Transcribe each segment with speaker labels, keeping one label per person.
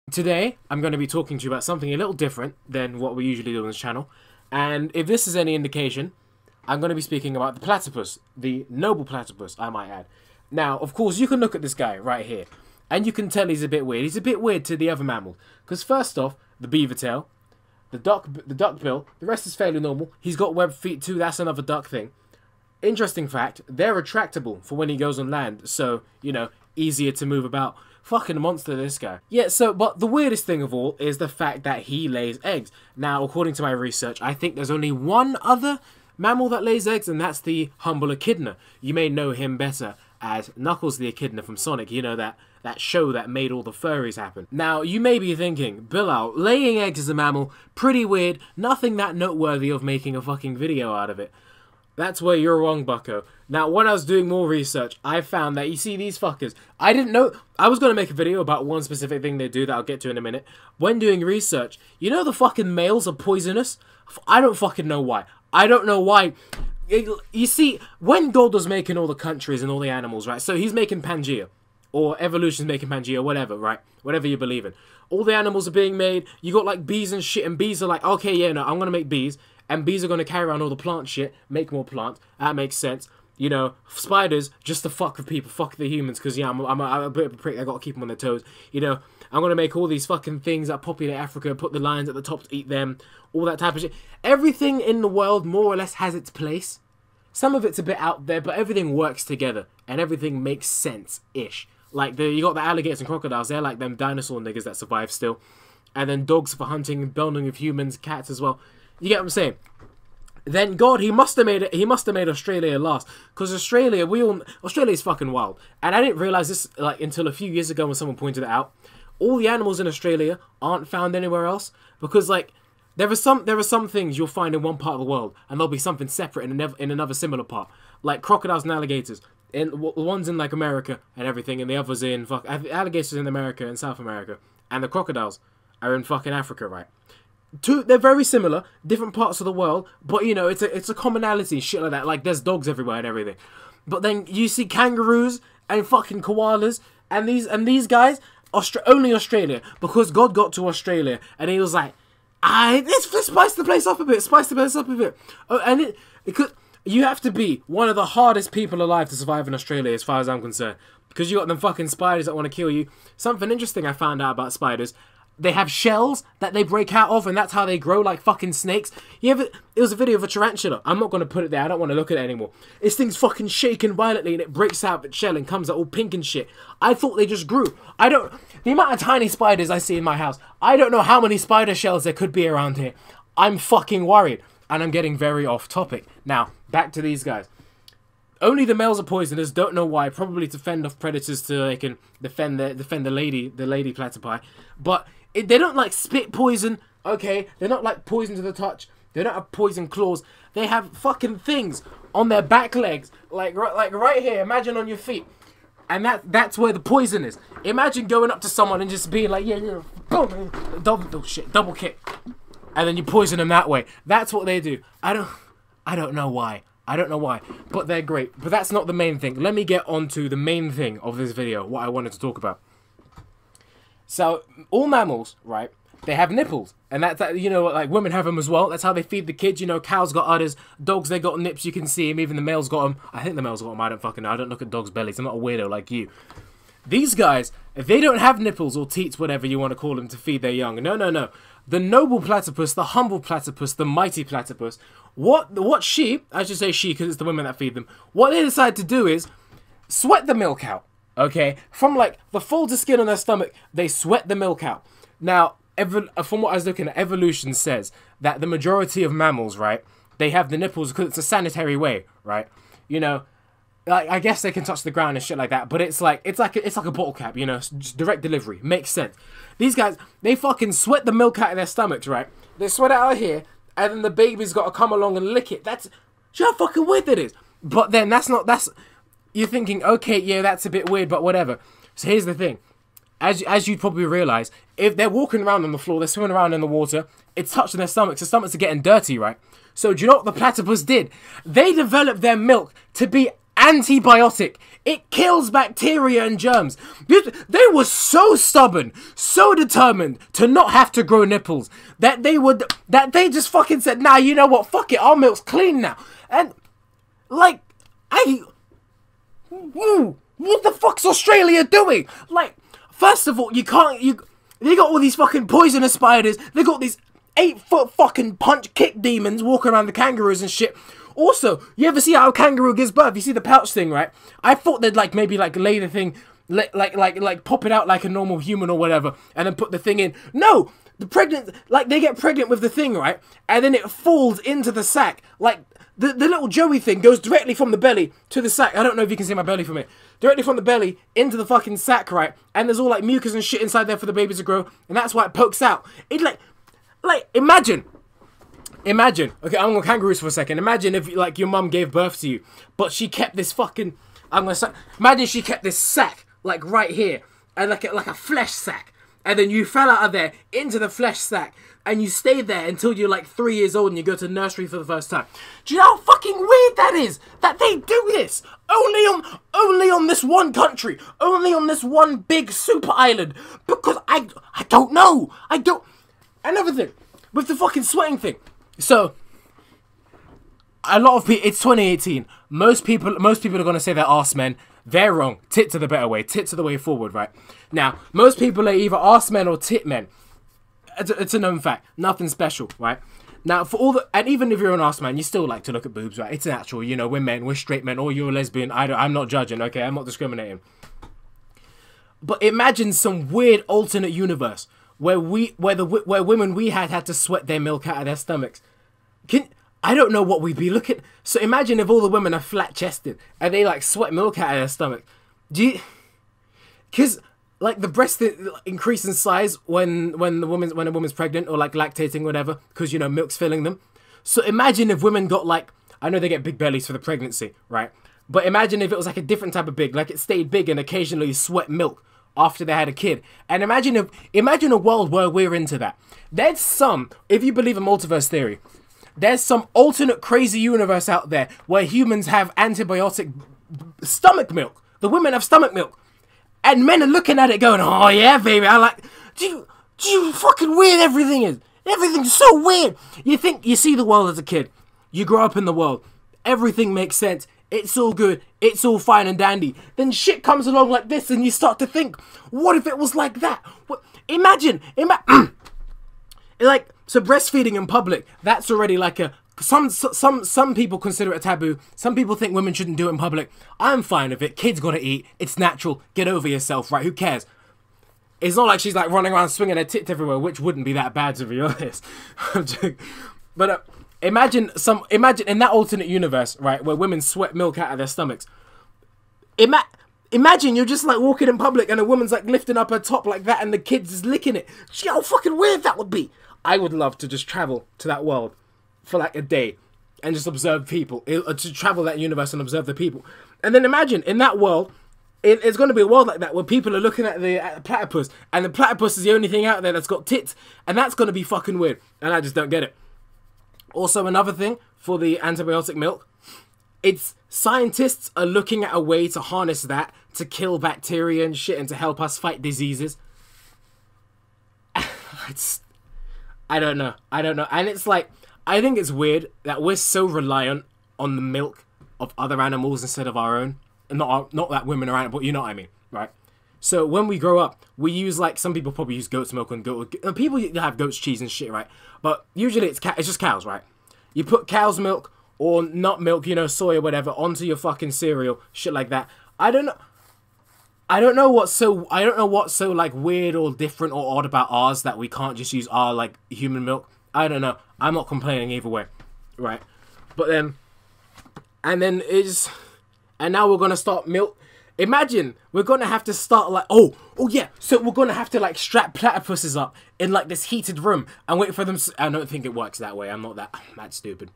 Speaker 1: Today, I'm going to be talking to you about something a little different than what we usually do on this channel. And if this is any indication, I'm going to be speaking about the platypus, the noble platypus, I might add. Now, of course, you can look at this guy right here, and you can tell he's a bit weird. He's a bit weird to the other mammals. Because first off, the beaver tail, the duck bill, the rest is fairly normal. He's got webbed feet too, that's another duck thing. Interesting fact, they're retractable for when he goes on land, so, you know, easier to move about. Fucking monster, this guy. Yeah, so, but the weirdest thing of all is the fact that he lays eggs. Now, according to my research, I think there's only one other mammal that lays eggs, and that's the humble echidna. You may know him better as Knuckles the Echidna from Sonic. You know, that show that made all the furries happen. Now, you may be thinking, Bilal, laying eggs as a mammal, pretty weird, nothing that noteworthy of making a fucking video out of it. That's where you're wrong, bucko. Now, when I was doing more research, I found that, you see these fuckers, I didn't know, I was going to make a video about one specific thing they do that I'll get to in a minute. When doing research, you know the fucking males are poisonous? I don't fucking know why. I don't know why. You see, when God was making all the countries and all the animals, right, so he's making Pangea, or evolution's making Pangea, whatever, right, whatever you believe in. All the animals are being made, you got like bees and shit, and bees are like, okay, yeah, no, I'm going to make bees. And bees are going to carry around all the plant shit, make more plant. That makes sense. You know, spiders, just to fuck with people, fuck the humans, because, yeah, I'm a bit of a prick, I got to keep them on their toes. You know, I'm going to make all these fucking things that populate Africa, put the lions at the top to eat them, all that type of shit. Everything in the world more or less has its place. Some of it's a bit out there, but everything works together, and everything makes sense-ish. Like, you got the alligators and crocodiles, they're like them dinosaur niggas that survive still. And then dogs for hunting and bonding with humans, cats as well. You get what I'm saying? Then God, he must have made it. He must have made Australia last, because Australia's fucking wild. And I didn't realize this like until a few years ago when someone pointed it out. All the animals in Australia aren't found anywhere else, because like there are some things you'll find in one part of the world, and there'll be something separate in another similar part, like crocodiles and alligators. And the ones in like America and everything, and the others in alligators in America and South America, and the crocodiles are in fucking Africa, right? They're very similar, different parts of the world, but you know, it's a commonality, shit like that. Like there's dogs everywhere and everything. But then you see kangaroos and fucking koalas and these guys, only Australia, because God got to Australia and he was like, let's spice the place up a bit, Oh, and because you have to be one of the hardest people alive to survive in Australia, as far as I'm concerned, because you got them fucking spiders that want to kill you. Something interesting I found out about spiders. They have shells that they break out of, and that's how they grow like fucking snakes. It was a video of a tarantula. I'm not going to put it there. I don't want to look at it anymore. This thing's fucking shaking violently, and it breaks out of its shell and comes out all pink and shit. I thought they just grew. The amount of tiny spiders I see in my house, I don't know how many spider shells there could be around here. I'm fucking worried, and I'm getting very off topic. Now, back to these guys. Only the males are poisonous, don't know why, probably to fend off predators so they can defend the lady platypi. But they don't like spit poison, okay? They're not like poison to the touch. They don't have poison claws. They have fucking things on their back legs, like right here. Imagine on your feet, and that's where the poison is. Imagine going up to someone and just being like, yeah, boom, double kick, and then you poison them that way. That's what they do. I don't know why. I don't know why, but they're great. But that's not the main thing. Let me get on to the main thing of this video, what I wanted to talk about. So, all mammals, right, they have nipples. And that's, you know, like women have them as well. That's how they feed the kids. You know, cows got udders. Dogs, they got nips. You can see them. Even the males got them. I think the males got them. I don't fucking know. I don't look at dogs' bellies. I'm not a weirdo like you. These guys, they don't have nipples or teats, whatever you want to call them, to feed their young. No, no, no. The noble platypus, the humble platypus, the mighty platypus, what she, I should say she because it's the women that feed them, what they decide to do is sweat the milk out, okay? From like the folds of skin on their stomach, they sweat the milk out. Now, from what I was looking at, evolution says that the majority of mammals, right, they have the nipples because it's a sanitary way, right? You know, like, I guess they can touch the ground and shit like that, but it's like a bottle cap, you know, just direct delivery, makes sense. These guys, they fucking sweat the milk out of their stomachs, right? They sweat it out of here, and then the baby's got to come along and lick it. That's how fucking weird that is. But then you're thinking, okay, yeah, that's a bit weird, but whatever. So here's the thing. As you probably realise, if they're walking around on the floor, they're swimming around in the water, it's touching their stomachs, their stomachs are getting dirty, right? So do you know what the platypus did? They developed their milk to be antibiotic. It kills bacteria and germs. They were so stubborn, so determined to not have to grow nipples that they just fucking said, nah, you know what, fuck it, our milk's clean now. And like, what the fuck's Australia doing? Like, first of all, they got all these fucking poisonous spiders. They got these 8-foot fucking punch kick demons walking around the kangaroos and shit. Also, you ever see how a kangaroo gives birth? You see the pouch thing, right? I thought they'd like maybe like lay the thing, like pop it out like a normal human or whatever, and then put the thing in. No, they get pregnant with the thing, right? And then it falls into the sack. Like the little Joey thing goes directly from the belly to the sack. I don't know if you can see my belly from it. Directly from the belly into the fucking sack, right? And there's all like mucus and shit inside there for the baby to grow, and that's why it pokes out. It like imagine, okay, I'm on kangaroos for a second. Imagine if, like, your mum gave birth to you, but she kept this fucking, imagine she kept this sack, like, right here, and like a flesh sack, and then you fell out of there into the flesh sack, and you stayed there until you're, like, 3 years old and you go to nursery for the first time. Do you know how fucking weird that is? That they do this only on this one country, only on this one big super island, because I don't know. Another thing, with the fucking sweating thing. So, a lot of people, it's 2018. Most people are going to say they're arse men. They're wrong. Tits are the better way. Tits are the way forward, right? Now, most people are either arse men or tit men. It's a known fact. Nothing special, right? Now, and even if you're an arse man, you still like to look at boobs, right? It's natural, you know, we're men, we're straight men, or you're a lesbian. I'm not judging, okay? I'm not discriminating. But imagine some weird alternate universe where women we had to sweat their milk out of their stomachs. I don't know what we'd be looking. So imagine if all the women are flat chested and they like sweat milk out of their stomach. Because like the breast increase in size when a woman's pregnant or like lactating, whatever, because you know milk's filling them. So imagine if women got like, I know they get big bellies for the pregnancy, right? But imagine if it was like a different type of big, like it stayed big and occasionally sweat milk after they had a kid. And imagine a world where we're into that. There's if you believe in multiverse theory, there's some alternate crazy universe out there where humans have antibiotic stomach milk. The women have stomach milk. And men are looking at it going, oh yeah, baby, I like, do you fucking weird everything is. Everything's so weird. You see the world as a kid. You grow up in the world. Everything makes sense. It's all good. It's all fine and dandy. Then shit comes along like this and you start to think, what if it was like that? Imagine, like, so breastfeeding in public, that's already like some people consider it a taboo. Some people think women shouldn't do it in public. I'm fine with it. Kids gotta eat. It's natural. Get over yourself, right? Who cares? It's not like she's like running around swinging her tits everywhere, which wouldn't be that bad to be honest. But imagine in that alternate universe, right, where women sweat milk out of their stomachs. Imagine you're just like walking in public and a woman's like lifting up her top like that and the kid's just licking it. See how fucking weird that would be. I would love to just travel to that world for like a day and just observe people. To travel that universe and observe the people. And then imagine in that world, it's going to be a world like that where people are looking at the platypus and the platypus is the only thing out there that's got tits. And that's going to be fucking weird. And I just don't get it. Also, another thing for the antibiotic milk, it's scientists are looking at a way to harness that to kill bacteria and shit and to help us fight diseases. I don't know. And it's like, I think it's weird that we're so reliant on the milk of other animals instead of our own. Not that women are animals, but you know what I mean, right? So when we grow up, we use like, some people probably use goat's milk and people have goat's cheese and shit, right? But usually it's just cows, right? You put cow's milk or nut milk, you know, soy or whatever, onto your fucking cereal, shit like that. I don't know what's so like weird or different or odd about ours that we can't just use our like human milk. I don't know. I'm not complaining either way, right? But then, and now we're gonna start milk. Imagine we're gonna have to start like, oh yeah. So we're gonna have to like strap platypuses up in like this heated room and wait for them. I don't think it works that way. I'm not that stupid.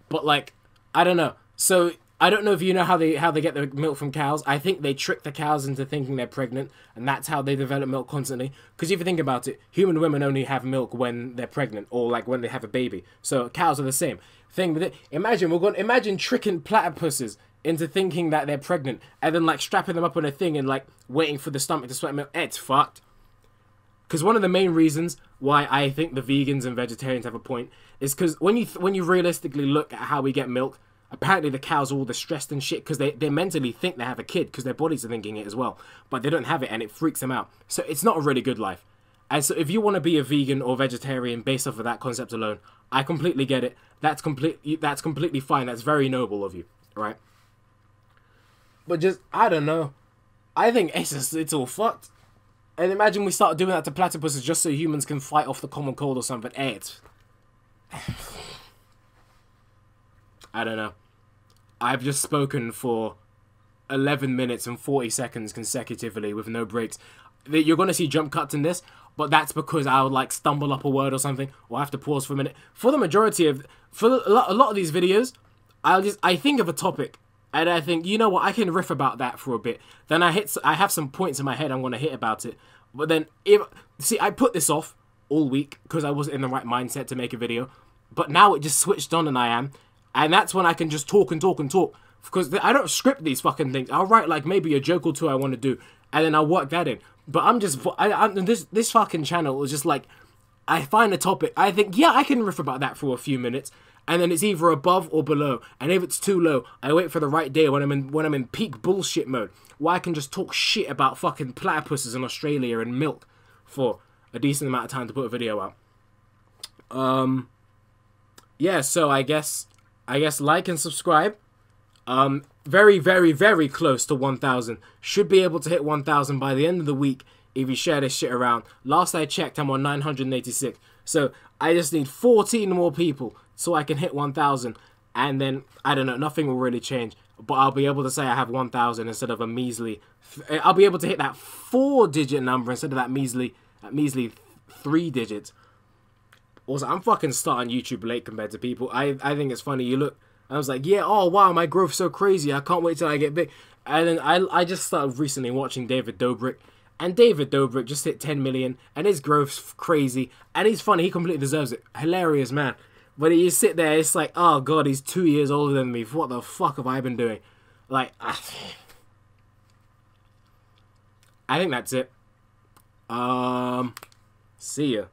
Speaker 1: But like, I don't know. So I don't know if you know how they get the milk from cows. I think they trick the cows into thinking they're pregnant, and that's how they develop milk constantly. Because if you think about it, human women only have milk when they're pregnant or like when they have a baby. So cows are the same thing with it. Imagine tricking platypuses into thinking that they're pregnant and then like strapping them up on a thing and like waiting for the stomach to sweat milk. It's fucked. Because one of the main reasons why I think the vegans and vegetarians have a point is because when you realistically look at how we get milk, apparently the cows are all distressed and shit because they mentally think they have a kid because their bodies are thinking it as well, but they don't have it and it freaks them out. So it's not a really good life. And so if you want to be a vegan or vegetarian based off of that concept alone, I completely get it. That's completely fine. That's very noble of you, right? But just, I don't know. I think it's all fucked. And imagine we start doing that to platypuses just so humans can fight off the common cold or something. It's... I don't know. I've just spoken for 11 minutes and 40 seconds consecutively with no breaks. You're going to see jump cuts in this, but that's because I'll like stumble up a word or something, or I have to pause for a minute. For the majority of... For a lot of these videos, I think of a topic, and I think, you know what, I can riff about that for a bit. Then I have some points in my head I'm going to hit about it. But then, I put this off all week because I wasn't in the right mindset to make a video. But now it just switched on and I am. And that's when I can just talk and talk and talk. Because I don't script these fucking things. I'll write like maybe a joke or two I want to do. And then I'll work that in. But I'm just, this fucking channel is just like, I find a topic. I think, yeah, I can riff about that for a few minutes. And then it's either above or below. And if it's too low, I wait for the right day when I'm in peak bullshit mode, where I can just talk shit about fucking platypuses in Australia and milk for a decent amount of time to put a video out. Yeah, so I guess like and subscribe. Very, very, very close to 1,000. Should be able to hit 1,000 by the end of the week if you share this shit around. Last I checked, I'm on 986. So I just need 14 more people so I can hit 1,000. And then, I don't know, nothing will really change. But I'll be able to say I have 1,000 instead of a measly... I'll be able to hit that 4-digit number instead of that measly 3 digits. Also, I'm fucking starting YouTube late compared to people. I think it's funny. You look... I was like, yeah, oh, wow, my growth's so crazy. I can't wait till I get big. And then I just started recently watching David Dobrik. And David Dobrik just hit 10 million. And his growth's crazy. And he's funny. He completely deserves it. Hilarious, man. But you sit there, it's like, oh, God, he's 2 years older than me. What the fuck have I been doing? Like, I think that's it. See ya.